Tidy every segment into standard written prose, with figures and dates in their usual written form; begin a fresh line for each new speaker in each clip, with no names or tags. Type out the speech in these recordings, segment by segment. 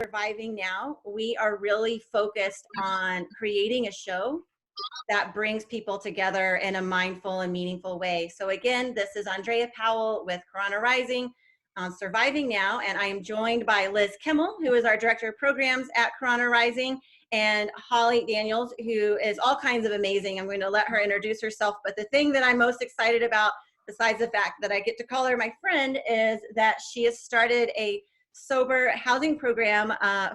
Surviving Now, we are really focused on creating a show that brings people together in a mindful and meaningful way. So again, this is Andrea Powell with Karana Rising on Surviving Now, and I am joined by Liz Kimbell, who is our Director of Programs at Karana Rising, and Holly Daniels, who is all kinds of amazing. I'm going to let her introduce herself, but the thing that I'm most excited about, besides the fact that I get to call her my friend, is that she has started a sober housing program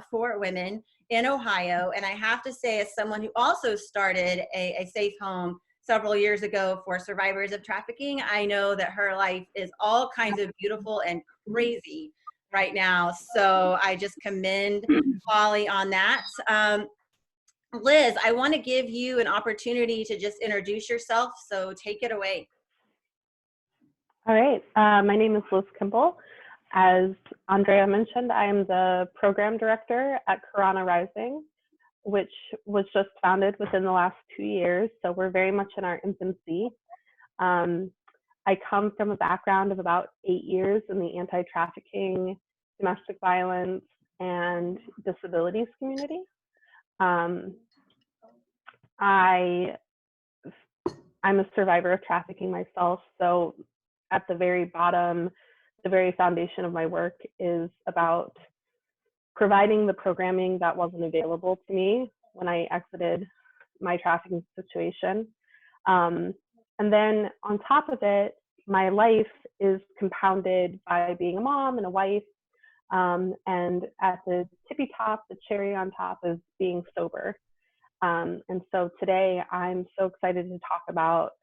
for women in Ohio. And I have to say, as someone who also started a safe home several years ago for survivors of trafficking, I know that her life is all kinds of beautiful and crazy right now. So I just commend Holly on that. Liz, I want to give you an opportunity to just introduce yourself. So take it away.
All right. My name is Liz Kimball. As Andrea mentioned, I am the program director at Karana Rising, which was just founded within the last 2 years. So we're very much in our infancy. I come from a background of about 8 years in the anti-trafficking, domestic violence, and disabilities community. I'm a survivor of trafficking myself. So at the very bottom, the very foundation of my work is about providing the programming that wasn't available to me when I exited my trafficking situation. And then on top of it, my life is compounded by being a mom and a wife. And at the tippy top, the cherry on top is being sober. And so today I'm so excited to talk about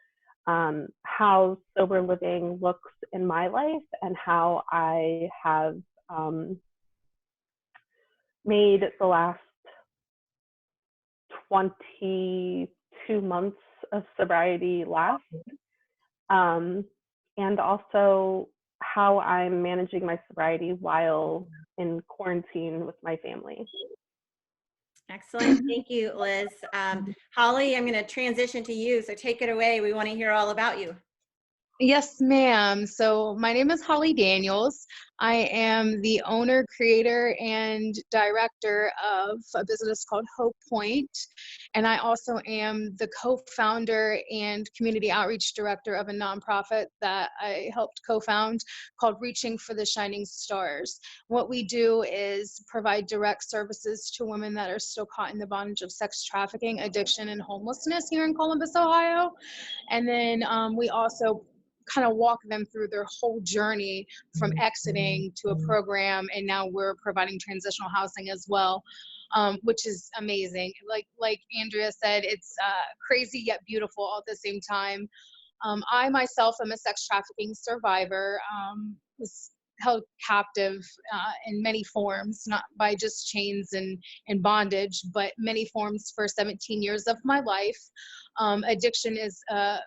how sober living looks in my life and how I have made the last 22 months of sobriety last, and also how I'm managing my sobriety while in quarantine with my family.
Excellent. Thank you, Liz. Holly, I'm going to transition to you. So take it away. We want to hear all about you.
Yes, ma'am. So my name is Holly Daniels. I am the owner, creator, and director of a business called Hope Point. And I also am the co-founder and community outreach director of a nonprofit that I helped co-found called Reaching for the Shining Stars. What we do is provide direct services to women that are still caught in the bondage of sex trafficking, addiction, and homelessness here in Columbus, Ohio. And then we also kind of walk them through their whole journey from exiting to a program, and now we're providing transitional housing as well, which is amazing. Like Andrea said, it's crazy yet beautiful all at the same time. I myself am a sex trafficking survivor, was held captive in many forms, not by just chains and bondage, but many forms for 17 years of my life. Addiction is a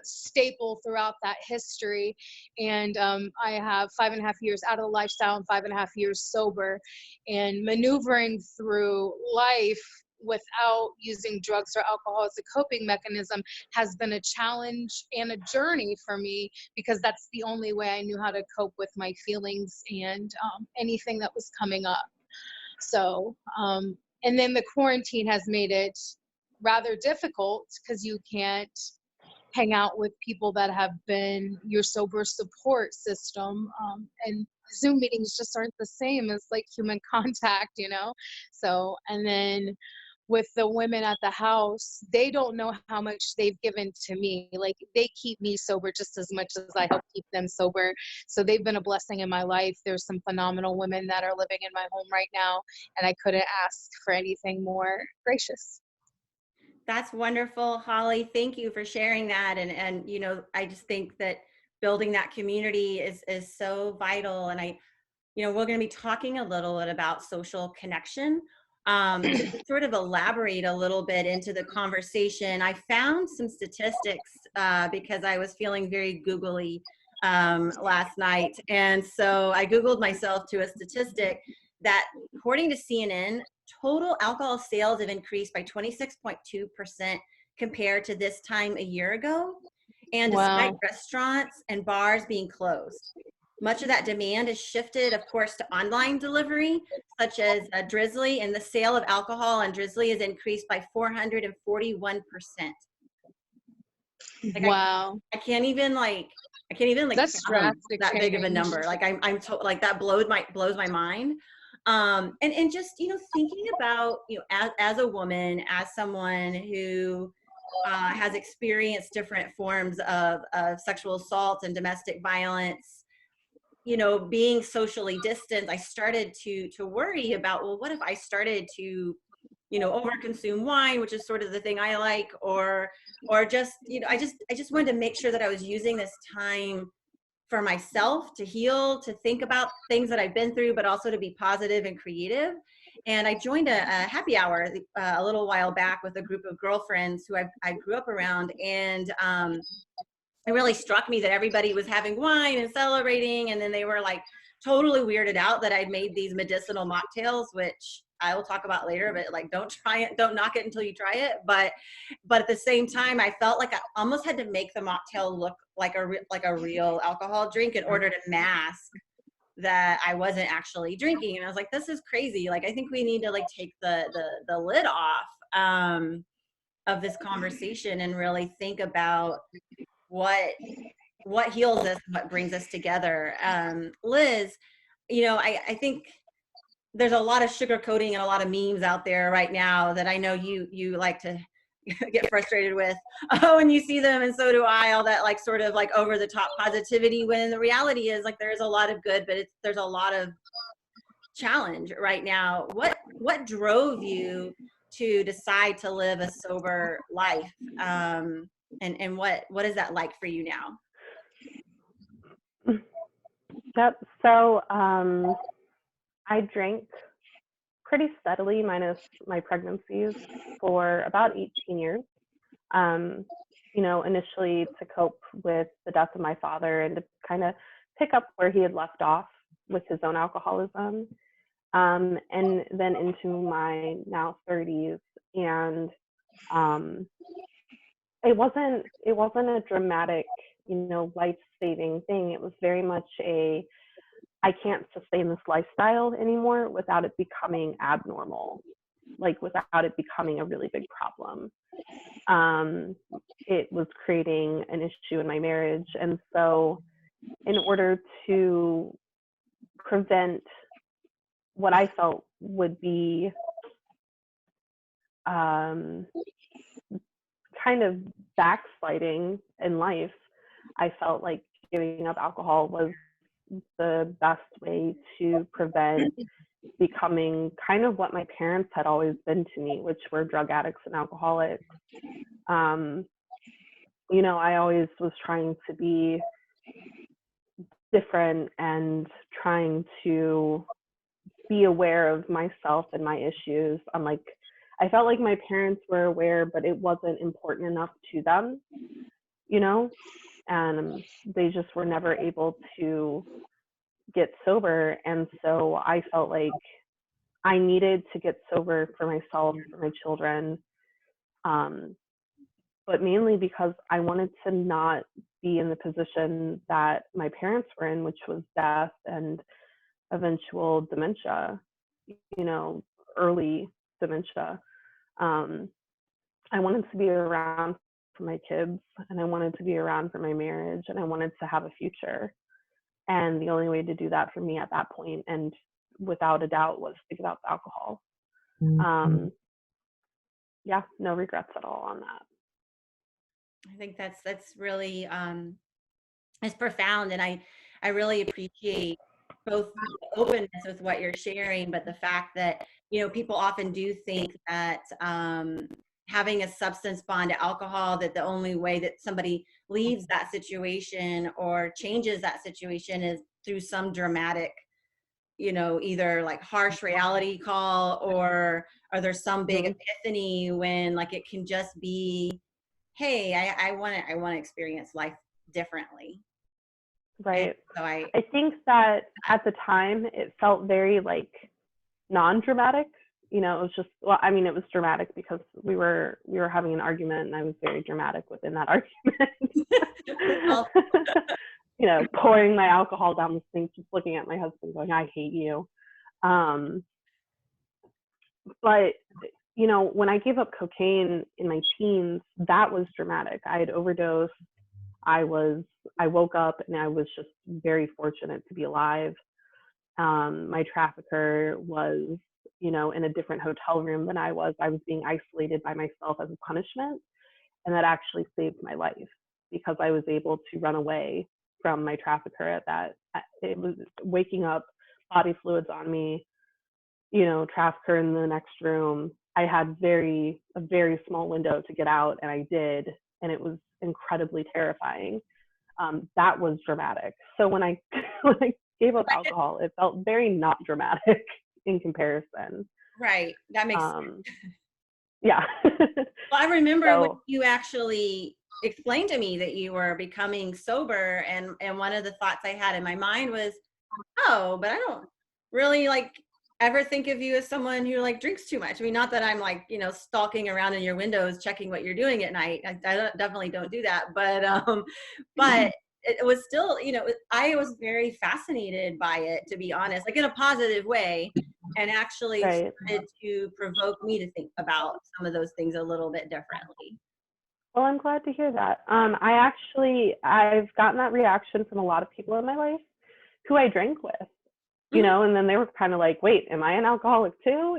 staple throughout that history, and I have 5.5 years out of the lifestyle and 5.5 years sober, and maneuvering through life without using drugs or alcohol as a coping mechanism has been a challenge and a journey for me, because that's the only way I knew how to cope with my feelings and anything that was coming up. So and then the quarantine has made it rather difficult because you can't hang out with people that have been your sober support system, and Zoom meetings just aren't the same as like human contact, you know? So, and then with the women at the house, they don't know how much they've given to me. Like, they keep me sober just as much as I help keep them sober. So they've been a blessing in my life. There's some phenomenal women that are living in my home right now, and I couldn't ask for anything more gracious.
That's wonderful, Holly. Thank you for sharing that. And you know, I just think that building that community is so vital. And we're going to be talking a little bit about social connection. To sort of elaborate a little bit into the conversation, I found some statistics because I was feeling very googly last night. And so I Googled myself to a statistic that, according to CNN, total alcohol sales have increased by 26.2% compared to this time a year ago. And despite
Wow.
restaurants and bars being closed. much of that demand has shifted, of course, to online delivery, such as Drizzly, and the sale of alcohol on Drizzly has increased by 441%. Like
Wow.
I can't even like
That's
fathom
drastic
that big of a
change.
number. Like like that blows my mind. And just, you know, thinking about, you know, as a woman, as someone who has experienced different forms of sexual assault and domestic violence, you know, being socially distant, I started to worry about, well, what if I started to, you know, overconsume wine, which is sort of the thing I like, or just, you know, I just wanted to make sure that I was using this time for myself to heal, to think about things that I've been through, but also to be positive and creative. And I joined a happy hour a little while back with a group of girlfriends who I grew up around, and it really struck me that everybody was having wine and celebrating, and then they were like totally weirded out that I'd made these medicinal mocktails, which I will talk about later, but like, don't try it, don't knock it until you try it. But at the same time, I felt like I almost had to make the mocktail look like a real alcohol drink in order to mask that I wasn't actually drinking. And I was like, this is crazy. Like, I think we need to like take the lid off of this conversation and really think about what heals us, what brings us together. Liz, you know, I think there's a lot of sugarcoating and a lot of memes out there right now that I know you like to get frustrated with when you see them, and so do I. All that like sort of like over the top positivity, when the reality is like there's a lot of good, but there's a lot of challenge right now. What drove you to decide to live a sober life, and what is that like for you now?
Yep. So I drank pretty steadily, minus my pregnancies, for about 18 years. You know, initially to cope with the death of my father and to kind of pick up where he had left off with his own alcoholism. And then into my now 30s, and it wasn't a dramatic, you know, life-saving thing. It was very much a, I can't sustain this lifestyle anymore without it becoming abnormal, like without it becoming a really big problem. It was creating an issue in my marriage. And so in order to prevent what I felt would be kind of backsliding in life, I felt like giving up alcohol was the best way to prevent becoming kind of what my parents had always been to me, which were drug addicts and alcoholics. You know, I always was trying to be different and trying to be aware of myself and my issues. I felt like my parents were aware, but it wasn't important enough to them, you know, and they just were never able to get sober. And so I felt like I needed to get sober for myself, for my children, but mainly because I wanted to not be in the position that my parents were in, which was death and eventual dementia, you know, early dementia. I wanted to be around for my kids, and I wanted to be around for my marriage, and I wanted to have a future. And the only way to do that for me at that point, and without a doubt, was to give up alcohol. Yeah, no regrets at all on that.
I think that's really it's profound, and I really appreciate both the openness with what you're sharing, but the fact that, you know, people often do think that having a substance bond to alcohol, that the only way that somebody leaves that situation or changes that situation is through some dramatic, you know, either like harsh reality call, or there's some big epiphany, when like it can just be, hey, I want to experience life differently.
Right.
So I
think that at the time it felt very like non-dramatic. You know, it was just, well, I mean, it was dramatic because we were having an argument, and I was very dramatic within that argument. pouring my alcohol down the sink, just looking at my husband going, I hate you. But, when I gave up cocaine in my teens, that was dramatic. I had overdosed. I woke up and I was just very fortunate to be alive. My trafficker was, in a different hotel room than I was. I was being isolated by myself as a punishment. And that actually saved my life because I was able to run away from my trafficker at that. It was waking up, body fluids on me, trafficker in the next room. I had a very small window to get out, and I did. And it was incredibly terrifying. That was dramatic. So when I gave up alcohol, it felt very not dramatic in comparison.
Right. That makes sense.
Yeah.
Well, I remember when you actually explained to me that you were becoming sober, and one of the thoughts I had in my mind was, oh, but I don't really ever think of you as someone who drinks too much. I mean, not that I'm stalking around in your windows checking what you're doing at night. I definitely don't do that, but it was still, I was very fascinated by it, to be honest, in a positive way, and actually started to provoke me to think about some of those things a little bit differently.
Well, I'm glad to hear that. I've gotten that reaction from a lot of people in my life who I drank with, and then they were kind of like, wait, am I an alcoholic too?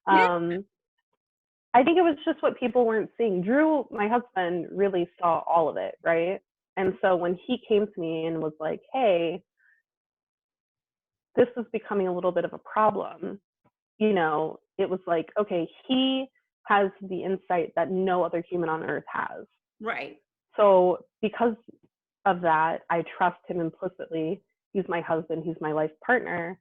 I think it was just what people weren't seeing. Drew, my husband, really saw all of it, right? And so when he came to me and was like, hey, this is becoming a little bit of a problem, it was like, okay, he has the insight that no other human on earth has.
Right.
So because of that, I trust him implicitly. He's my husband. He's my life partner.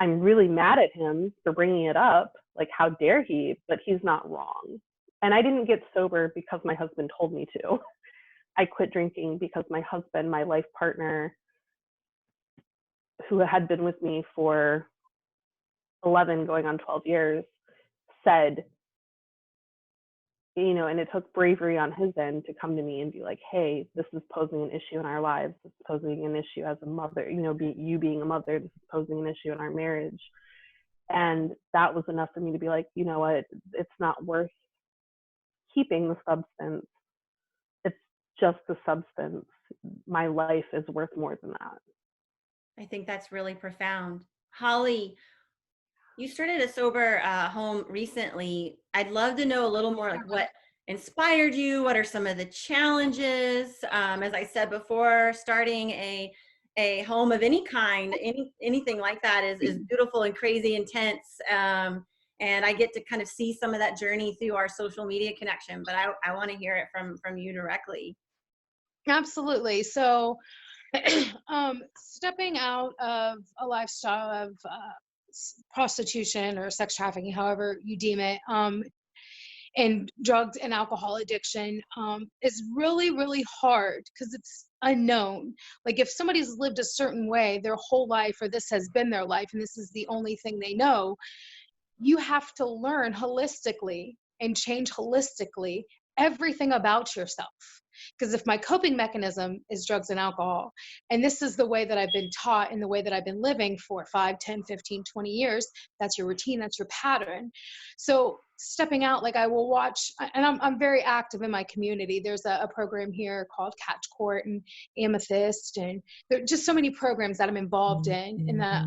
I'm really mad at him for bringing it up. How dare he? But he's not wrong. And I didn't get sober because my husband told me to. I quit drinking because my husband, my life partner, who had been with me for 11 going on 12 years, said, and it took bravery on his end to come to me and be like, hey, this is posing an issue in our lives. This is posing an issue as a mother, you being a mother, this is posing an issue in our marriage. And that was enough for me to be like, you know what, it's not worth keeping the substance. It's just the substance. My life is worth more than that.
I think that's really profound. Holly, you started a sober home recently. I'd love to know a little more what inspired you. What are some of the challenges? As I said before, starting a home of any kind, anything like that is beautiful and crazy intense. And I get to kind of see some of that journey through our social media connection, but I want to hear it from you directly.
Absolutely. So stepping out of a lifestyle of prostitution or sex trafficking, however you deem it, and drugs and alcohol addiction is really, really hard because it's unknown. If somebody's lived a certain way their whole life, or this has been their life and this is the only thing they know, you have to learn holistically and change holistically everything about yourself. Because if my coping mechanism is drugs and alcohol, and this is the way that I've been taught and the way that I've been living for 5, 10, 15, 20 years, that's your routine, that's your pattern. So stepping out, I will watch, and I'm very active in my community. There's a program here called Catch Court and Amethyst, and there are just so many programs that I'm involved in that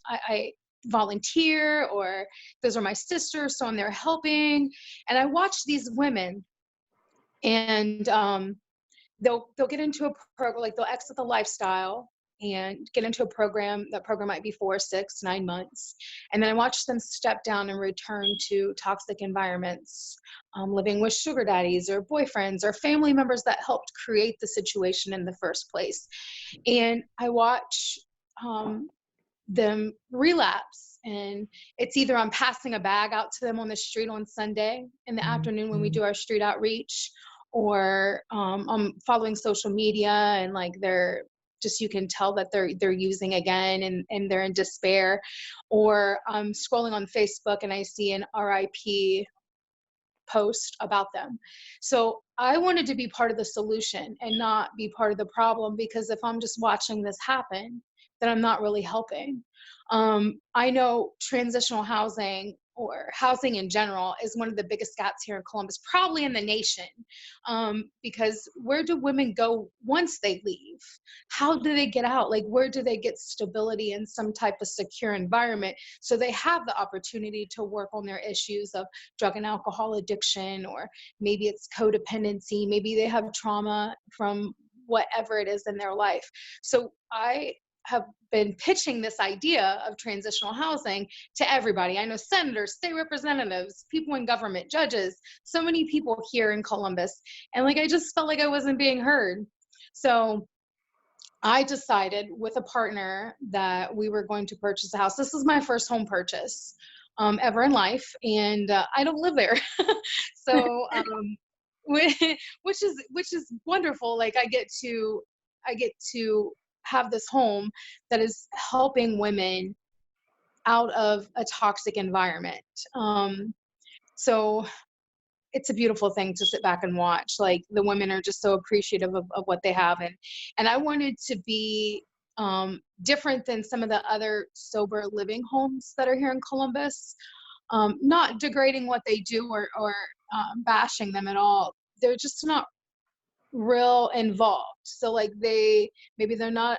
I volunteer, or those are my sisters, so I'm there helping. And I watch these women, and they'll get into a program, they'll exit the lifestyle and get into a program. That program might be 4, 6, 9 months, and then I watch them step down and return to toxic environments, living with sugar daddies or boyfriends or family members that helped create the situation in the first place. And I watch them relapse, and it's either I'm passing a bag out to them on the street on Sunday in the afternoon when we do our street outreach, or I'm following social media and they're just, you can tell that they're using again, and they're in despair, or I'm scrolling on Facebook and I see an RIP post about them. So I wanted to be part of the solution and not be part of the problem, because if I'm just watching this happen, then I'm not really helping. I know transitional housing or housing in general is one of the biggest gaps here in Columbus, probably in the nation, because where do women go once they leave? How do they get out? Like, where do they get stability in some type of secure environment so they have the opportunity to work on their issues of drug and alcohol addiction, or maybe it's codependency, maybe they have trauma from whatever it is in their life. So I have been pitching this idea of transitional housing to everybody. I know senators, state representatives, people in government, judges, so many people here in Columbus. And like, I just felt like I wasn't being heard. So I decided with a partner that we were going to purchase a house. This is my first home purchase ever in life. And I don't live there. So, which is wonderful. Like, I get to have this home that is helping women out of a toxic environment. So it's a beautiful thing to sit back and watch. Like, the women are just so appreciative of what they have. And I wanted to be different than some of the other sober living homes that are here in Columbus. Not degrading what they do or bashing them at all. They're just not real involved. So like, maybe they're not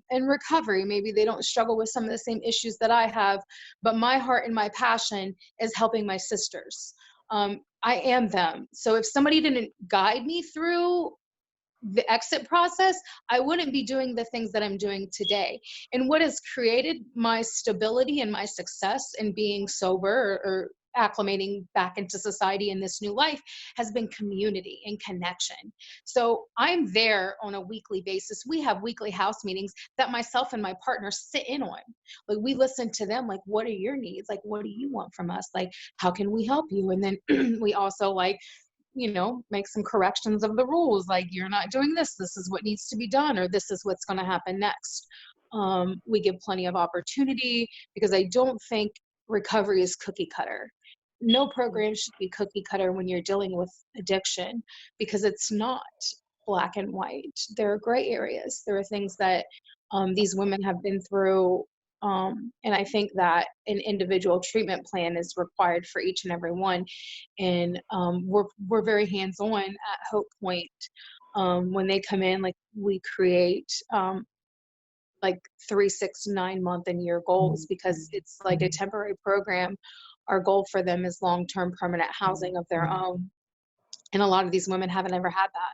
in recovery, maybe they don't struggle with some of the same issues that I have, but my heart and my passion is helping my sisters. I am them. So if somebody didn't guide me through the exit process, I wouldn't be doing the things that I'm doing today. And what has created my stability and my success in being sober or acclimating back into society in this new life has been community and connection. So I'm there on a weekly basis. We have weekly house meetings that myself and my partner sit in on. Like, we listen to them, like, what are your needs? Like, what do you want from us? Like, how can we help you? And then we also, like, make some corrections of the rules. Like, you're not doing this. This is what needs to be done, or this is what's going to happen next. We give plenty of opportunity, because I don't think recovery is cookie cutter. No program should be cookie cutter when you're dealing with addiction, because it's not black and white. There are gray areas. There are things that these women have been through. And I think that an individual treatment plan is required for each and every one. And we're very hands-on at Hope Point. When they come in, like, we create like 3, 6, 9 month and year goals, because it's like a temporary program. Our goal for them is long-term permanent housing of their own. And a lot of these women haven't ever had that,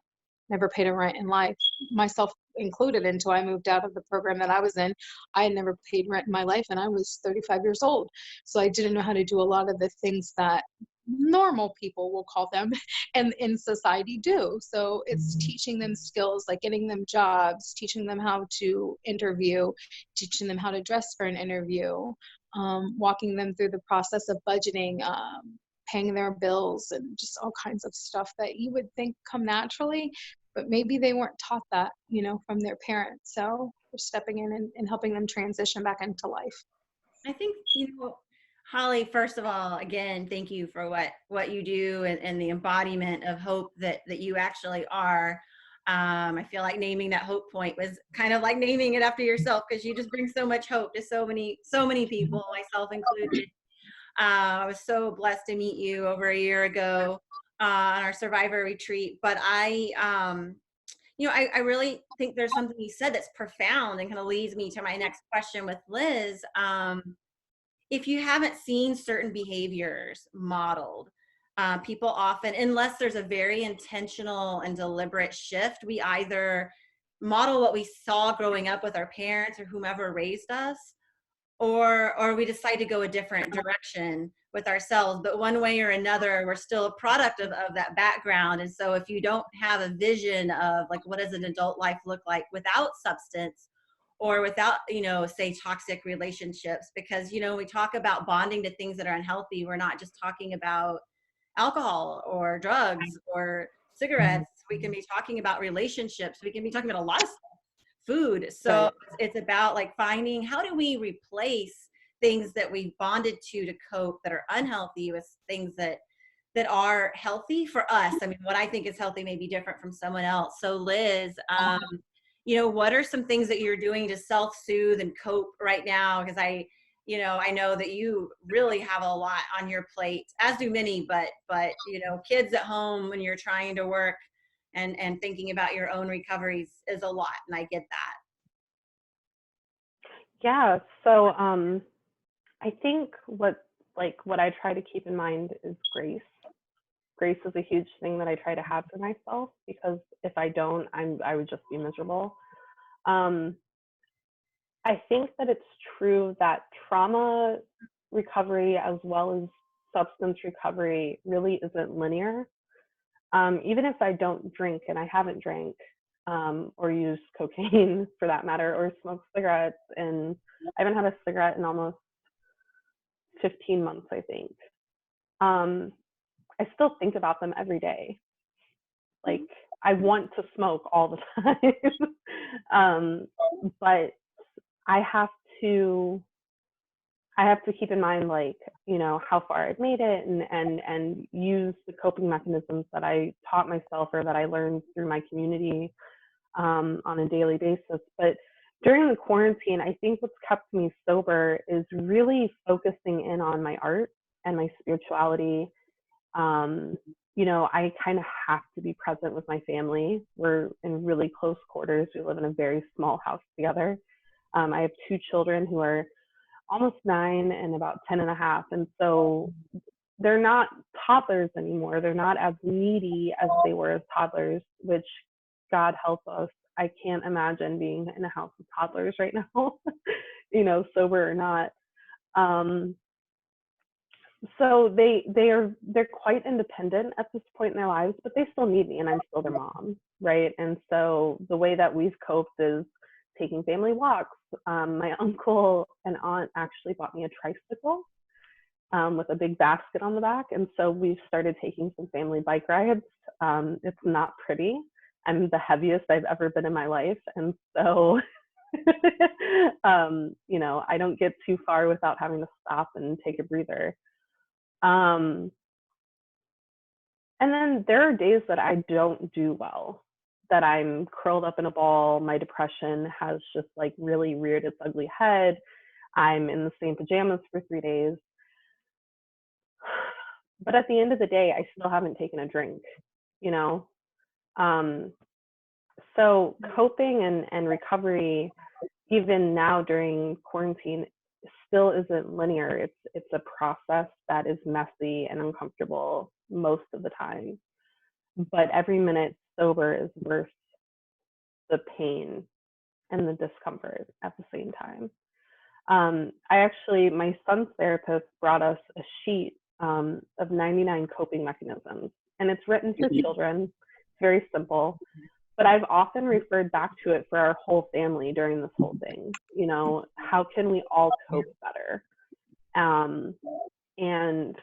never paid a rent in life, myself included, until I moved out of the program that I was in. I had never paid rent in my life, and I was 35 years old. So I didn't know how to do a lot of the things that normal people, will call them, and in society do. So it's teaching them skills, like getting them jobs, teaching them how to interview, teaching them how to dress for an interview, walking them through the process of budgeting, paying their bills, and just all kinds of stuff that you would think come naturally, but maybe they weren't taught that, from their parents. So we're stepping in and helping them transition back into life.
I think, Holly, first of all, again, thank you for what you do, and the embodiment of hope that you actually are. I feel like naming that Hope Point was kind of like naming it after yourself, because you just bring so much hope to so many people, myself included. I was so blessed to meet you over a year ago on our survivor retreat. But I really think there's something you said that's profound, and kind of leads me to my next question with Liz. If you haven't seen certain behaviors modeled, people often, unless there's a very intentional and deliberate shift, we either model what we saw growing up with our parents or whomever raised us, or we decide to go a different direction with ourselves. But one way or another, we're still a product of that background. And so if you don't have a vision of, like, what does an adult life look like without substance, or without, say, toxic relationships, because, we talk about bonding to things that are unhealthy. We're not just talking about alcohol or drugs or cigarettes. We can be talking about relationships. We can be talking about a lot of stuff. Food. So
Right.
it's about, like, finding, how do we replace things that we bonded to cope that are unhealthy with things that that are healthy for us. I mean, what I think is healthy may be different from someone else. So Liz, you know, what are some things that you're doing to self-soothe and cope right now? Because I know that you really have a lot on your plate, as do many, but you know, kids at home when you're trying to work and thinking about your own recoveries is a lot, and I get that.
Yeah. So I think what I try to keep in mind is grace. Grace is a huge thing that I try to have for myself, because if I don't, I would just be miserable. Um, I think that it's true that trauma recovery as well as substance recovery really isn't linear. Even if I don't drink, and I haven't drank or used cocaine for that matter, or smoked cigarettes, and I haven't had a cigarette in almost 15 months, I think. I still think about them every day. Like, I want to smoke all the time. But I have to keep in mind, like, you know, how far I've made it, and use the coping mechanisms that I taught myself or that I learned through my community on a daily basis. But during the quarantine, I think what's kept me sober is really focusing in on my art and my spirituality. You know, I kind of have to be present with my family. We're in really close quarters. We live in a very small house together. I have 2 children who are almost 9 and about 10 and a half. And so they're not toddlers anymore. They're not as needy as they were as toddlers, which, God help us, I can't imagine being in a house with toddlers right now, you know, sober or not. So they're quite independent at this point in their lives, but they still need me, and I'm still their mom, right? And so the way that we've coped is taking family walks. My uncle and aunt actually bought me a tricycle with a big basket on the back, and so we've started taking some family bike rides. It's not pretty. I'm the heaviest I've ever been in my life, and so you know, I don't get too far without having to stop and take a breather. And then there are days that I don't do well, that I'm curled up in a ball. My depression has just like really reared its ugly head. I'm in the same pajamas for 3 days. But at the end of the day, I still haven't taken a drink, you know? So coping and recovery, even now during quarantine, still isn't linear. It's a process that is messy and uncomfortable most of the time. But every minute sober is worth the pain and the discomfort at the same time. My son's therapist brought us a sheet of 99 coping mechanisms, and it's written for children. It's very simple, but I've often referred back to it for our whole family during this whole thing. You know, how can we all cope better? And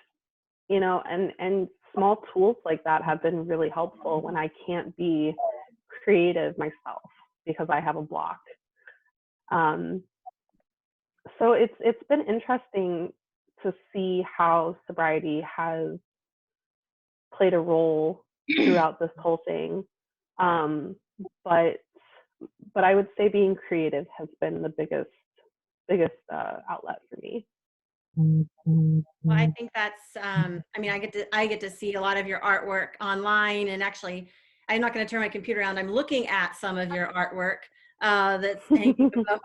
you know, and small tools like that have been really helpful when I can't be creative myself because I have a block. So it's been interesting to see how sobriety has played a role throughout this whole thing. But I would say being creative has been the biggest outlet for me.
Well, I think that's, I mean, I get to see a lot of your artwork online, and actually, I'm not going to turn my computer around. I'm looking at some of your artwork that's hanging above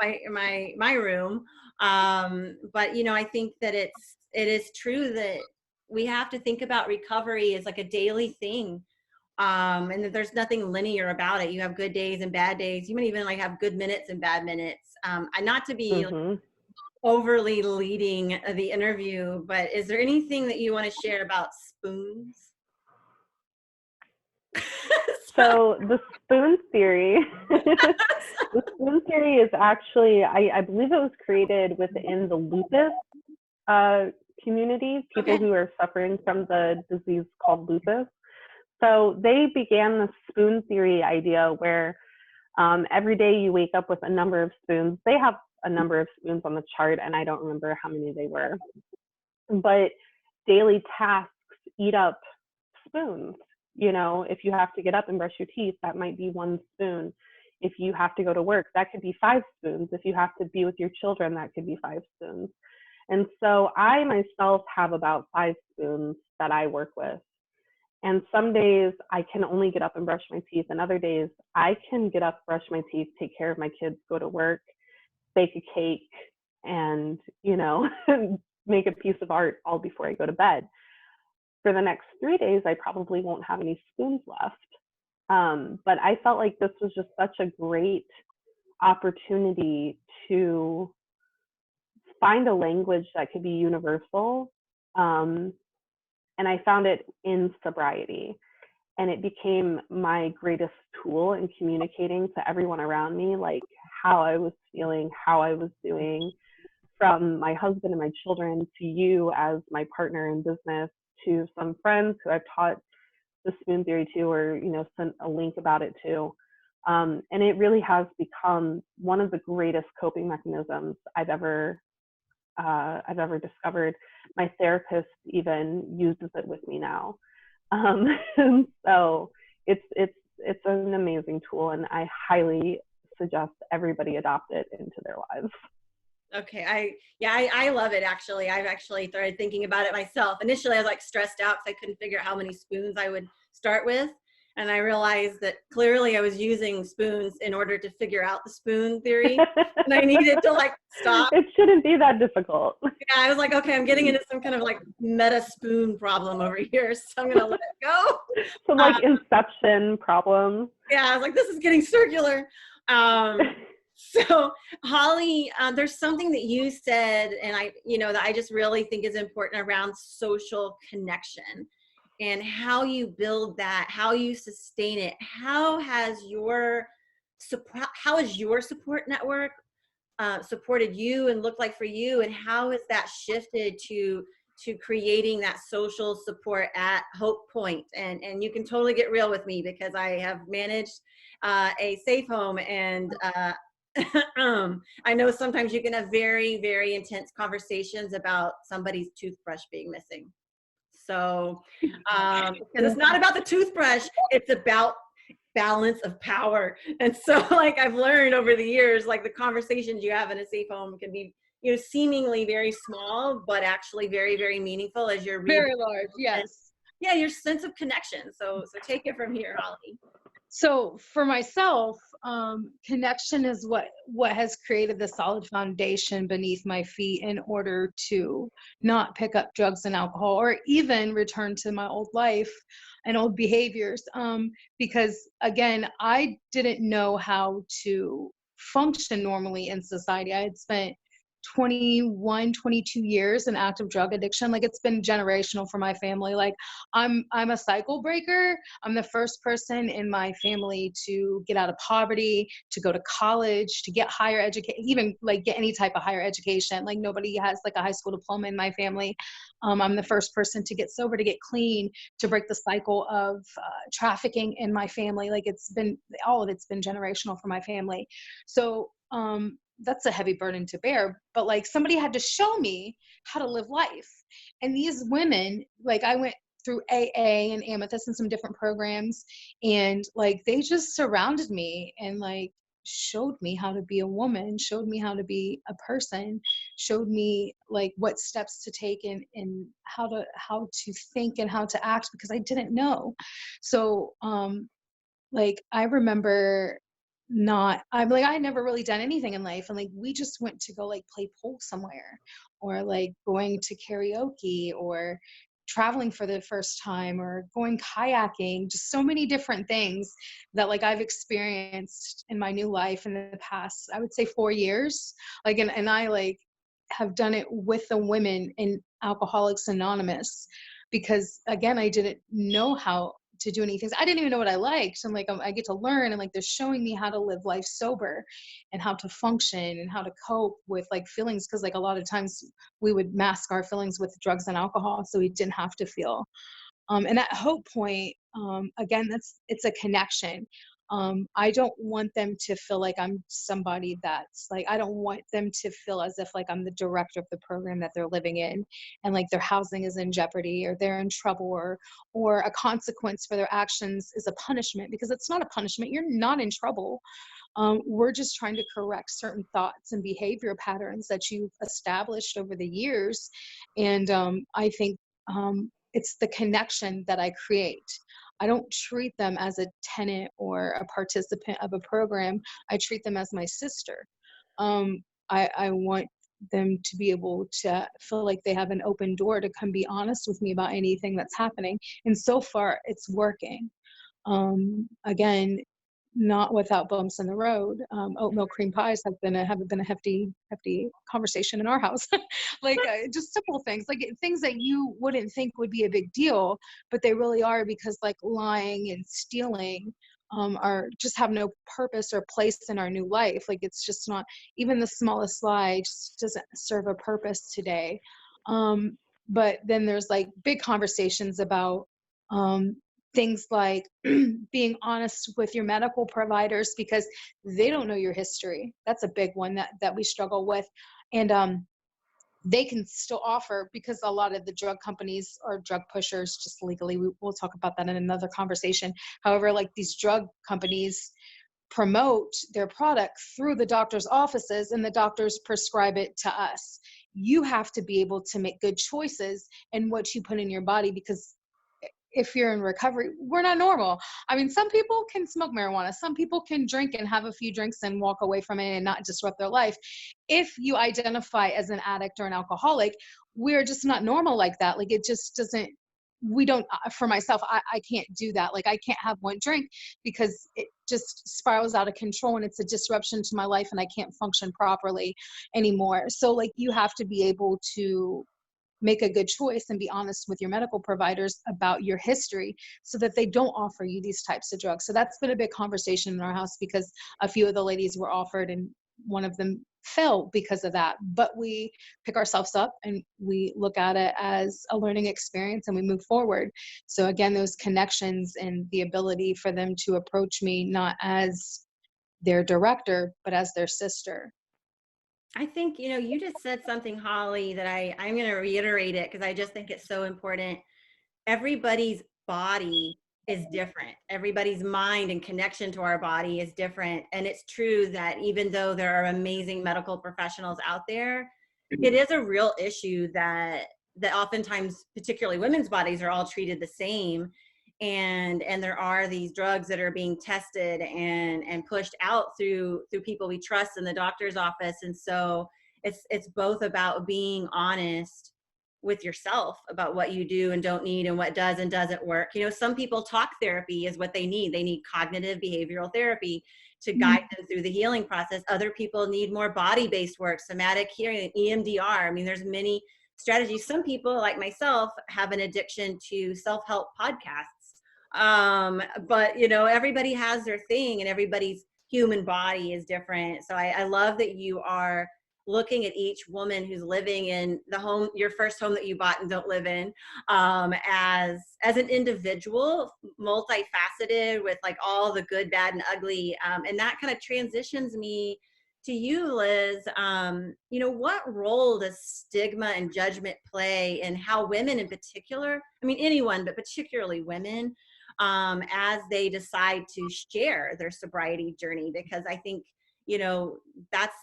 my room. But you know, I think that it is true that we have to think about recovery as like a daily thing. And that there's nothing linear about it. You have good days and bad days. You might even like have good minutes and bad minutes. And not to be like, overly leading the interview, but is there anything that you want to share about spoons?
So the spoon theory, the spoon theory is actually, I believe it was created within the lupus community, people who are suffering from the disease called lupus. So they began the spoon theory idea where every day you wake up with a number of spoons. They have a number of spoons on the chart, and I don't remember how many they were. But daily tasks eat up spoons. You know, if you have to get up and brush your teeth, that might be 1 spoon. If you have to go to work, that could be 5 spoons. If you have to be with your children, that could be 5 spoons. And so I myself have about 5 spoons that I work with. And some days I can only get up and brush my teeth, and other days I can get up, brush my teeth, take care of my kids, go to work, bake a cake, and, you know, make a piece of art all before I go to bed. For the next 3 days, I probably won't have any spoons left. But I felt like this was just such a great opportunity to find a language that could be universal. And I found it in sobriety. And it became my greatest tool in communicating to everyone around me, like how I was feeling, how I was doing, from my husband and my children to you as my partner in business, to some friends who I've taught the spoon theory to, or, you know, sent a link about it to. And it really has become one of the greatest coping mechanisms I've ever discovered. My therapist even uses it with me now. And so it's an amazing tool, and I highly suggest everybody adopt it into their lives.
Okay. I love it. Actually, I've actually started thinking about it myself. Initially, I was like stressed out because I couldn't figure out how many spoons I would start with. And I realized that clearly I was using spoons in order to figure out the spoon theory. And I needed to like stop.
It shouldn't be that difficult.
Yeah, I was like, okay, I'm getting into some kind of like meta spoon problem over here. So I'm going to let it go.
Some like inception problem.
Yeah, I was like, this is getting circular. So Holly, there's something that you said, and that I just really think is important around social connection and how you build that, how you sustain it. How has your support network supported you and looked like for you, and how has that shifted to creating that social support at Hope Point? And you can totally get real with me, because I have managed a safe home, and I know sometimes you can have very, very intense conversations about somebody's toothbrush being missing. So, because it's not about the toothbrush, it's about balance of power. And so, like, I've learned over the years, like, the conversations you have in a safe home can be, seemingly very small, but actually very, very meaningful as you're
very large. Yes.
Yeah, your sense of connection. So take it from here, Holly.
So for myself, connection is what has created the solid foundation beneath my feet in order to not pick up drugs and alcohol, or even return to my old life and old behaviors. Because again, I didn't know how to function normally in society. I had spent 21, 22 years in active drug addiction. Like, it's been generational for my family. Like, I'm a cycle breaker. I'm the first person in my family to get out of poverty, to go to college, to get higher education, even like get any type of higher education. Like, nobody has like a high school diploma in my family. I'm the first person to get sober, to get clean, to break the cycle of trafficking in my family. Like, all of it's been generational for my family. So, that's a heavy burden to bear, but like, somebody had to show me how to live life. And these women, like, I went through AA and Amethyst and some different programs, and like, they just surrounded me and like showed me how to be a woman, showed me how to be a person, showed me like what steps to take and how to think and how to act, because I didn't know. So like, I remember I never really done anything in life. And like, we just went to go like play pool somewhere, or like going to karaoke, or traveling for the first time, or going kayaking, just so many different things that like I've experienced in my new life in the past, I would say 4 years. Like, and I like have done it with the women in Alcoholics Anonymous, because again, I didn't know how to do anything. I didn't even know what I liked. And like, I get to learn, and like, they're showing me how to live life sober, and how to function, and how to cope with like feelings. Cause like, a lot of times we would mask our feelings with drugs and alcohol, so we didn't have to feel. And at Hope Point, again, it's a connection. I don't want them to feel like I'm somebody that's like, I don't want them to feel as if like I'm the director of the program that they're living in, and like their housing is in jeopardy, or they're in trouble, or a consequence for their actions is a punishment, because it's not a punishment. You're not in trouble. We're just trying to correct certain thoughts and behavior patterns that you've established over the years. And I think it's the connection that I create. I don't treat them as a tenant or a participant of a program. I treat them as my sister. I want them to be able to feel like they have an open door to come be honest with me about anything that's happening. And so far, it's working. Again, not without bumps in the road. Oatmeal cream pies have been a hefty conversation in our house. Like just simple things, like things that you wouldn't think would be a big deal, but they really are, because like lying and stealing are just have no purpose or place in our new life. Like it's just not, even the smallest lie just doesn't serve a purpose today. But then there's like big conversations about um, things like being honest with your medical providers, because they don't know your history. That's a big one that we struggle with. And they can still offer, because a lot of the drug companies are drug pushers just legally. We'll talk about that in another conversation. However, like these drug companies promote their product through the doctor's offices, and the doctors prescribe it to us. You have to be able to make good choices in what you put in your body, because if you're in recovery, we're not normal. I mean, some people can smoke marijuana. Some people can drink and have a few drinks and walk away from it and not disrupt their life. If you identify as an addict or an alcoholic, we're just not normal like that. Like it just doesn't, we don't, for myself, I can't do that. Like I can't have one drink because it just spirals out of control and it's a disruption to my life and I can't function properly anymore. So like you have to be able to make a good choice and be honest with your medical providers about your history so that they don't offer you these types of drugs. So that's been a big conversation in our house, because a few of the ladies were offered and one of them fell because of that. But we pick ourselves up and we look at it as a learning experience and we move forward. So again, those connections and the ability for them to approach me not as their director, but as their sister.
I think, you just said something, Holly, that I'm going to reiterate it because I just think it's so important. Everybody's body is different. Everybody's mind and connection to our body is different. And it's true that even though there are amazing medical professionals out there, it is a real issue that oftentimes, particularly women's bodies, are all treated the same. And there are these drugs that are being tested and pushed out through people we trust in the doctor's office. And so it's both about being honest with yourself about what you do and don't need and what does and doesn't work. Some people, talk therapy is what they need. They need cognitive behavioral therapy to guide them through the healing process. Other people need more body-based work, somatic hearing, EMDR. I mean, there's many strategies. Some people, like myself, have an addiction to self-help podcasts. But everybody has their thing and everybody's human body is different. So I love that you are looking at each woman who's living in the home, your first home that you bought and don't live in, as an individual, multifaceted with like all the good, bad, and ugly. And that kind of transitions me to you, Liz. What role does stigma and judgment play in how women in particular, I mean, anyone, but particularly women, as they decide to share their sobriety journey? Because I think, that's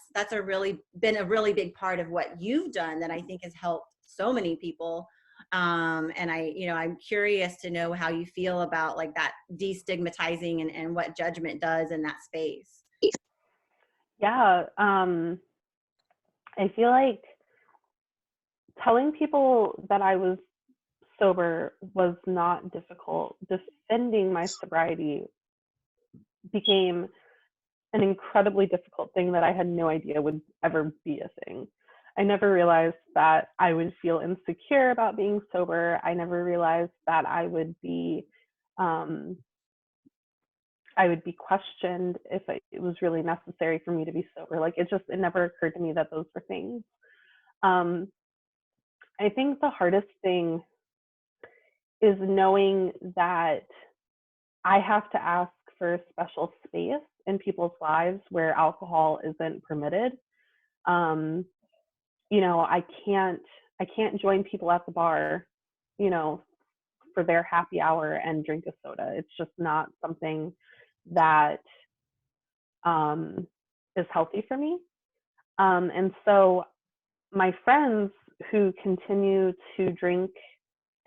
been a really big part of what you've done that I think has helped so many people. And I'm curious to know how you feel about like that destigmatizing and what judgment does in that space.
Yeah, I feel like telling people that I was sober was not difficult. Defending my sobriety became an incredibly difficult thing that I had no idea would ever be a thing. I never realized that I would feel insecure about being sober. I never realized that I would be questioned if it was really necessary for me to be sober. Like it never occurred to me that those were things. I think the hardest thing is knowing that I have to ask for a special space in people's lives where alcohol isn't permitted. You know, I can't join people at the bar, you know, for their happy hour and drink a soda. It's just not something that is healthy for me. And so my friends who continue to drink,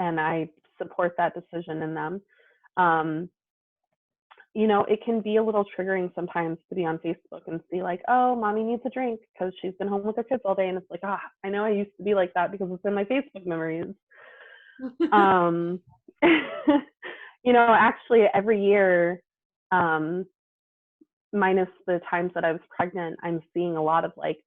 and I support that decision in them, you know, it can be a little triggering sometimes to be on Facebook and see like, oh, mommy needs a drink because she's been home with her kids all day. And it's like, I know I used to be like that because it's in my Facebook memories. You know, actually every year, minus the times that I was pregnant, I'm seeing a lot of like,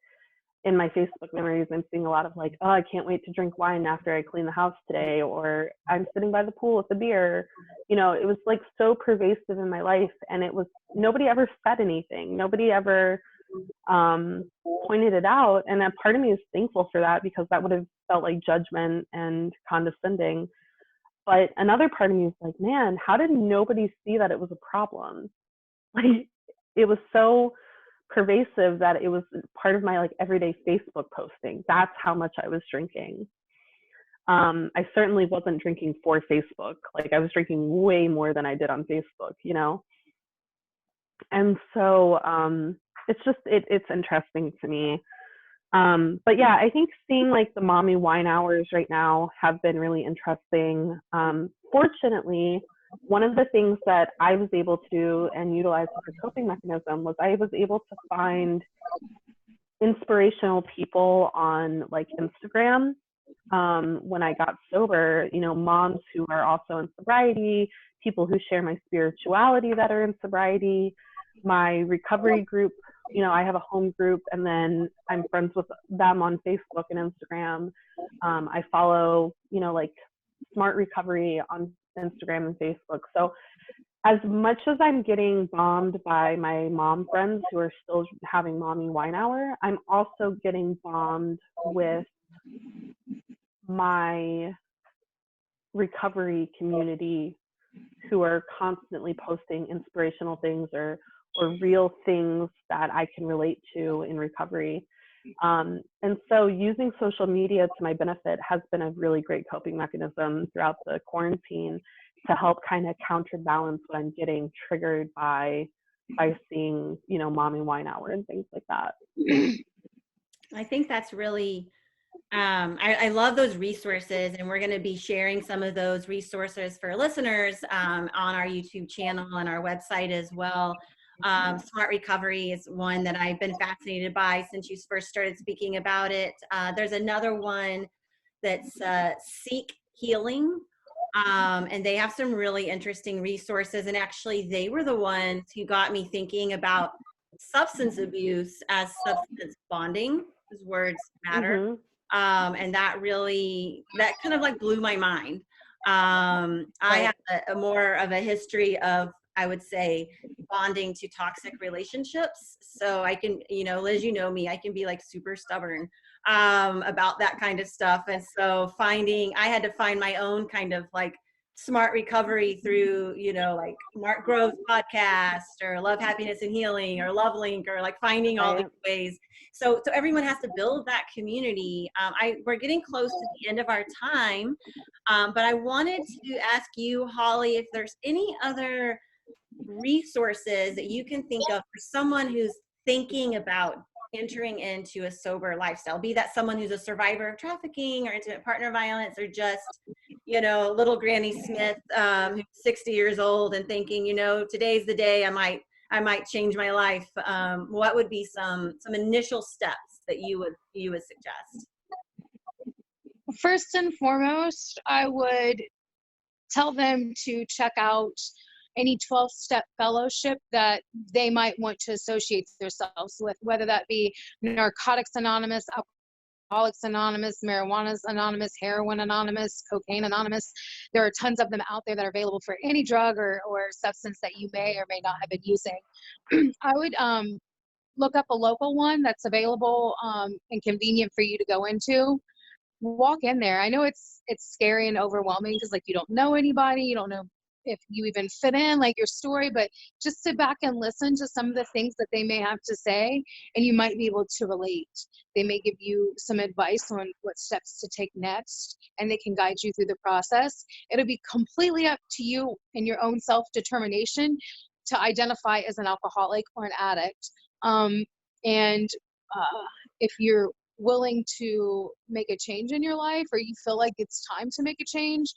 in my Facebook memories, I'm seeing a lot of like, oh, I can't wait to drink wine after I clean the house today, or I'm sitting by the pool with a beer. You know, it was like so pervasive in my life, and it was, nobody ever said anything. Nobody ever pointed it out. And a part of me is thankful for that, because that would have felt like judgment and condescending. But another part of me is like, man, how did nobody see that it was a problem? Like, it was so pervasive that it was part of my like everyday Facebook posting. That's how much I was drinking. I certainly wasn't drinking for Facebook. Like, I was drinking way more than I did on Facebook, you know? And so it's just, it's interesting to me. But yeah, I think seeing like the mommy wine hours right now have been really interesting. Fortunately, one of the things that I was able to do and utilize as a coping mechanism was I was able to find inspirational people on like Instagram when I got sober, you know, moms who are also in sobriety, people who share my spirituality that are in sobriety, my recovery group. You know, I have a home group, and then I'm friends with them on Facebook and Instagram. I follow, you know, like Smart Recovery on Instagram and Facebook. So as much as I'm getting bombed by my mom friends who are still having mommy wine hour, I'm also getting bombed with my recovery community who are constantly posting inspirational things or real things that I can relate to in recovery. And so using social media to my benefit has been a really great coping mechanism throughout the quarantine to help kind of counterbalance what I'm getting triggered by seeing, you know, mommy wine hour and things like that.
I think that's really, I love those resources, and we're going to be sharing some of those resources for listeners on our YouTube channel and our website as well. Smart Recovery is one that I've been fascinated by since you first started speaking about it. There's another one that's Seek Healing, and they have some really interesting resources. And actually, they were the ones who got me thinking about substance abuse as substance bonding, because words matter. And that kind of like blew my mind. I have a more of a history of, I would say, bonding to toxic relationships. So I can, you know, Liz, you know me, I can be like super stubborn about that kind of stuff. And so I had to find my own kind of like smart recovery through, you know, like Mark Grove's podcast or Love, Happiness and Healing or Love Link, or like finding all these ways. So everyone has to build that community. We're getting close to the end of our time, but I wanted to ask you, Holly, if there's any other resources that you can think of for someone who's thinking about entering into a sober lifestyle, be that someone who's a survivor of trafficking or intimate partner violence, or just, you know, little Granny Smith who's 60 years old and thinking, you know, today's the day I might change my life. What would be some initial steps that you would suggest?
First and foremost, I would tell them to check out any 12-step fellowship that they might want to associate themselves with, whether that be Narcotics Anonymous, Alcoholics Anonymous, Marijuana Anonymous, Heroin Anonymous, Cocaine Anonymous. There are tons of them out there that are available for any drug or substance that you may or may not have been using. I would look up a local one that's available and convenient for you to go into. Walk in there. I know it's scary and overwhelming because like you don't know anybody, you don't know if you even fit in, like your story, but just sit back and listen to some of the things that they may have to say, and you might be able to relate. They may give you some advice on what steps to take next, and they can guide you through the process. It'll be completely up to you and your own self-determination to identify as an alcoholic or an addict. And if you're willing to make a change in your life, or you feel like it's time to make a change,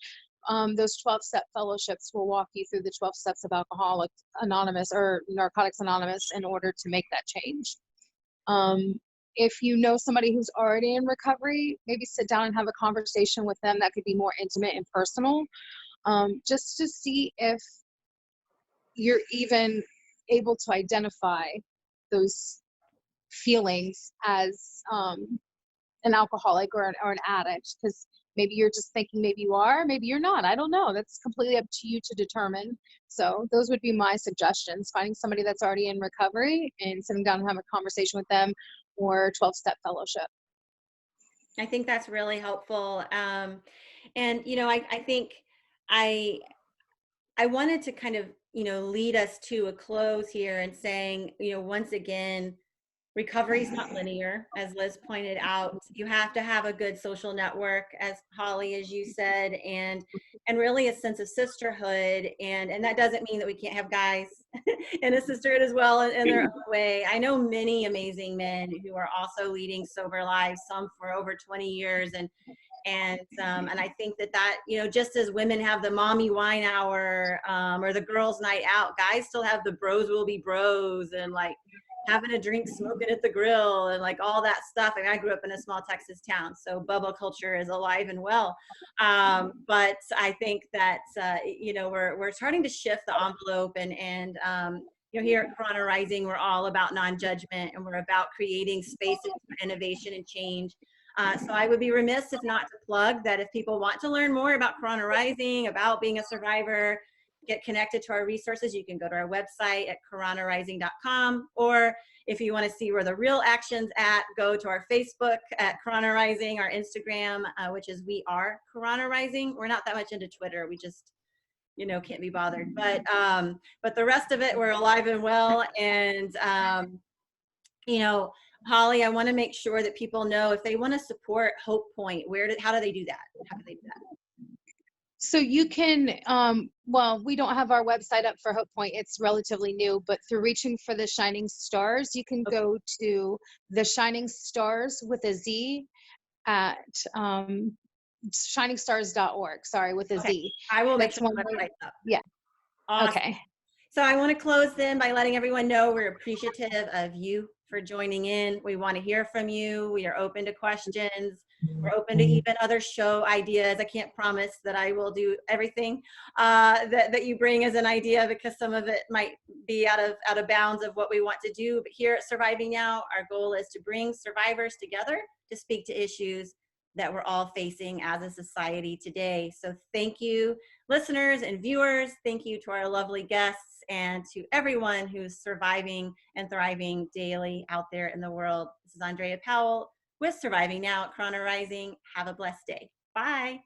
those 12-step fellowships will walk you through the 12 steps of Alcoholics Anonymous or Narcotics Anonymous in order to make that change. If you know somebody who's already in recovery, maybe sit down and have a conversation with them that could be more intimate and personal, just to see if you're even able to identify those feelings as an alcoholic or an addict, because maybe you're just thinking maybe you are, maybe you're not. I don't know. That's completely up to you to determine. So those would be my suggestions: finding somebody that's already in recovery and sitting down and having a conversation with them, or 12-step fellowship.
I think that's really helpful. And, you know, I think I wanted to kind of, you know, lead us to a close here and saying, you know, once again, recovery is not linear, as Liz pointed out. You have to have a good social network, as Holly, as you said, and really a sense of sisterhood. And that doesn't mean that we can't have guys in a sisterhood as well in their own way. I know many amazing men who are also leading sober lives, some for over 20 years, and I think that you know, just as women have the mommy wine hour or the girls' night out, guys still have the bros will be bros, and like having a drink, smoking at the grill, and like all that stuff. I mean, I grew up in a small Texas town, so bubble culture is alive and well. But I think that you know, we're starting to shift the envelope, and you know, here at Karana Rising, we're all about non-judgment, and we're about creating spaces for innovation and change. So I would be remiss if not to plug that if people want to learn more about Karana Rising, about being a survivor, get connected to our resources, you can go to our website at karanarising.com, or if you want to see where the real action's at, go to our Facebook at Karana Rising, our Instagram, which is We Are Karana Rising. We're not that much into Twitter. We just, you know, can't be bothered. But the rest of it, we're alive and well. And, you know, Holly, I want to make sure that people know if they want to support Hope Point, how do they do that? How do they do that?
So you can, well, we don't have our website up for Hope Point. It's relatively new, but through Reaching for the Shining Stars, you can go to the Shining Stars with a Z at shiningstars.org. Sorry, with a Z.
I will make
That's
sure
one
that
way.
right up.
Yeah.
Awesome.
Okay.
So I want to close then by letting everyone know we're appreciative of you for joining in. We want to hear from you. We are open to questions. We're open to even other show ideas. I can't promise that I will do everything that you bring as an idea, because some of it might be out of bounds of what we want to do. But here at Surviving Now, our goal is to bring survivors together to speak to issues that we're all facing as a society today. So thank you, listeners and viewers. Thank you to our lovely guests and to everyone who's surviving and thriving daily out there in the world. This is Andrea Powell with Surviving Now at Karana Rising. Have a blessed day. Bye.